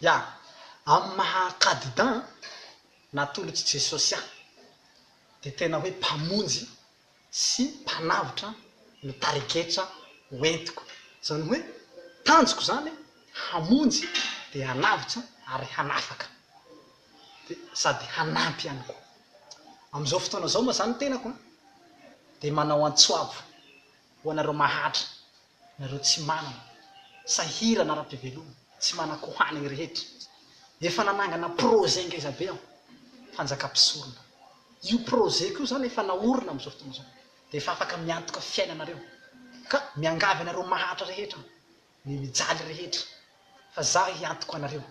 Ya, amin'ny maha candidat natolotsy Jesosy de tena hoe mpamonjy sy mpanavitra ny tarigetra hoentiko. Zany hoe tanjoko zany hamonjy de hanavitra ary hanafaka de sady hanampy ihany koa. Am'izao fotoana zao moa zany tenako de manao antsoavo ho anareo mahatra, nareo tsy manana sahirana ara-pivelomana, tsy manako hanigny rehetra. Efa nanangana projet ngeza be aho fanjakam-pisorona. Io projet io zany efa naorina am'izao fotoana zao de efa afaka miantoka fiainanareo ka miangavy anareo mahatra rehetra, ny mijaly rehetra fa za hiantoko anareo,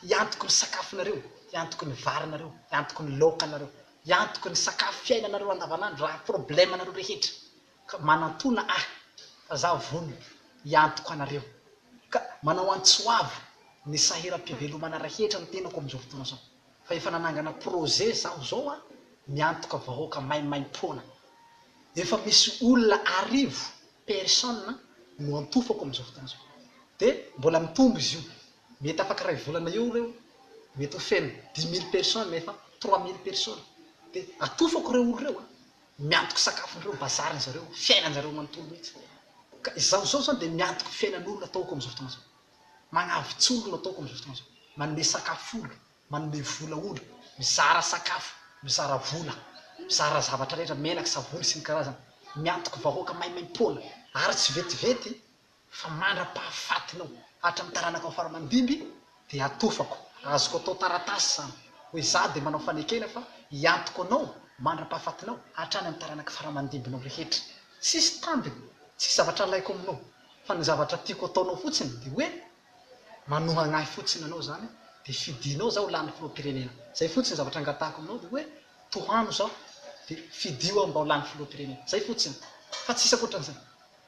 hiantoko ny sakafonareo, hiantoko ny varinareo, hiantoko ny laokanareo, hiantoko ny sakafo fiainanareo andavanandro raha problemanareo rehetra ka manantona fa za vonona hiantoko anareo ka manao antsoavo ny sahiram-pivelomana rehetra ny tenako am'izao fotoana zao. Fa efa nanangana projet zaho zao miantoka vahoaka maimaim-poana. Efa misy olona 1000 personne no antofako am'izao fotoana zao. De mbola mitombo izy io. Mety afaka ray volana eo reo, mety ho feno 10 000 personnes nefa 3 000 personnes. De atofako reo olo reo miantoko sakafondreo, bazariny zareo, fiainan-jareo manontolo mihitsy. Ka izaho zao zany de miantoko fiainan'olona ataoko am'izao fotoana zao. Magnavitsy olo no ataoko am'izao fotoana zao. Manome sakafo olo, manome vola olo, mizara sakafo, mizara vola, mizara zavatra rehetra, menaky, savony sy ny karazany. Miantoko vahoaka maimaim-poana ary tsy vetivety fa mandra-pahafatinao hatramin'ny taranaka ao faramandimby de atofako. Azoko atao taratasy zany hoe za de manao fanekena fa hiantoko anao mandra-pahafatinao hatrany amin'ny taranaka faramandimbinao rehetra. Tsisy tambiny, tsisy zavatra laiko aminao fa ny zavatra tiako ataonao fotsiny de hoe manoha agnahy fotsiny anao zany de fidinao zaho lany filoham-pirenena. Zay fotsiny zavatra angatahako aminao de hoe tohano zaho de fidio aho mba ho lany filoham-pirenena. Zay fotsiny fa tsisy akoatran'izay.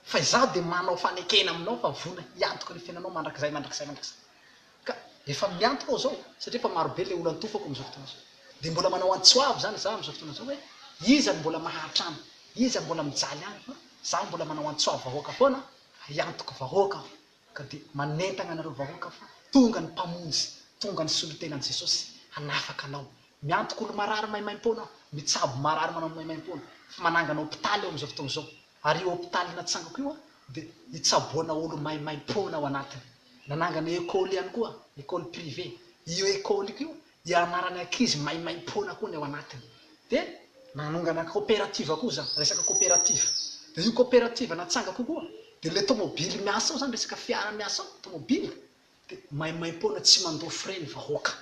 Fa izaho de manao fanekena aminao fa vona hiantoka ny fiainanao mandrakizay mandrakizay mandrakizay. Ka efa miantoka aho zao satria efa marobe le olo antofako am'izao fotoana zao. De mbola manao antsoavo zany za am'izao fotoana zao hoe iza ny mbola maharitra any, iza mbola mijaly any fa za mbola manao antsoavo vahoaka foana hiantoko vahoaka aho. Ka de manentagna anareo vahoaka fa tonga ny mpamonjy, tonga ny solon-tenan'i Jesosy hanafaka anao. Miantoko olo marary maimaim-poana, mitsabo marary manao maimaim-poana fa manangana hôpitaly eo am'izao fotoana zao. Ary io hôpitaly natsangako io de hitsaboana olo maimaim-poana ao anatiny. Nanangana ekôly ihany koa, ekôly privé. Io ekôly io ianarany ankizy maimaim-poana koa ny ao anatiny. De nanongana coopérative koa za, resaka coopérative. De io coopérative natsangako koa de le tomobily miasa ao zany, resaka fiara miasa ao, tomobily de maimaim-poana tsy mandao frais ny vahoaka.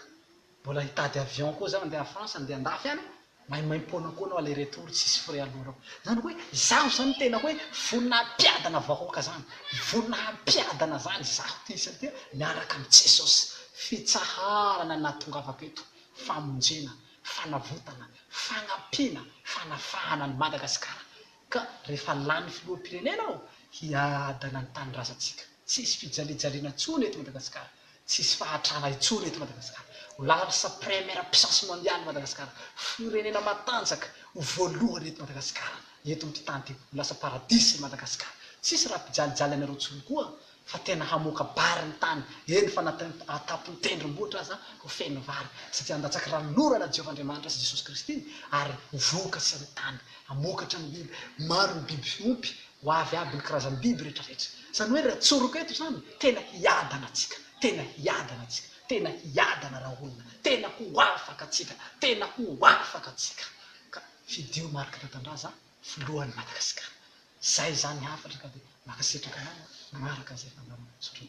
Mbola hitady avion koa za andeha France, andeha andafy any, maimaim-poana koa anao aller retour tsisy frais aloha. Zany hoe zaho zany tena hoe voninahim-piadana vahoaka zany, voninahim-piadana zany zaho ty satria miaraka amin'ny Jesosy. Fitsaharana nahatongavako eto, famonjena, fanavotana, fanampiana, fanafahana ny Madagasikara. Ka rehefa lany filoham-pirenena aho hiadana ny tanindrazantsika. Tsisy fijaliajaliana intsony eto Madagasikara, tsisy fahatrana intsony eto Madagasikara. Ho lasa première puissance mondiale Madagasikara, firenena matanjaka, ho voalohany eto Madagasikara, eto amin'ity tany ty, ho lasa paradisy Madagasikara. Tsisy raha mpijalijali anareo intsony koa fa tena hamoaka bary ny tany. Eny fa atapony tendrombohitra aza ho feno vary satria andatsaky ranolorana Jehovahandriamanitra sy Jesosy Kristy ary vokatsy ny tany, hamokatra ny biby. Maro ny biby fiompy, ho avy aby ny karazan'ny biby rehetrarehetra. Zany hoe raha tsoroko eto zany tena hiadana atsika, tena hiadana atsika, tena hiadana raha olona, tena ho afaka atsika, tena ho afaka atsika. Ka fidio marika tantandraza filohan'ny Madagasikara. Zay zany hafatra ka de makasitraka anao magnaraka zay fandarana sotra.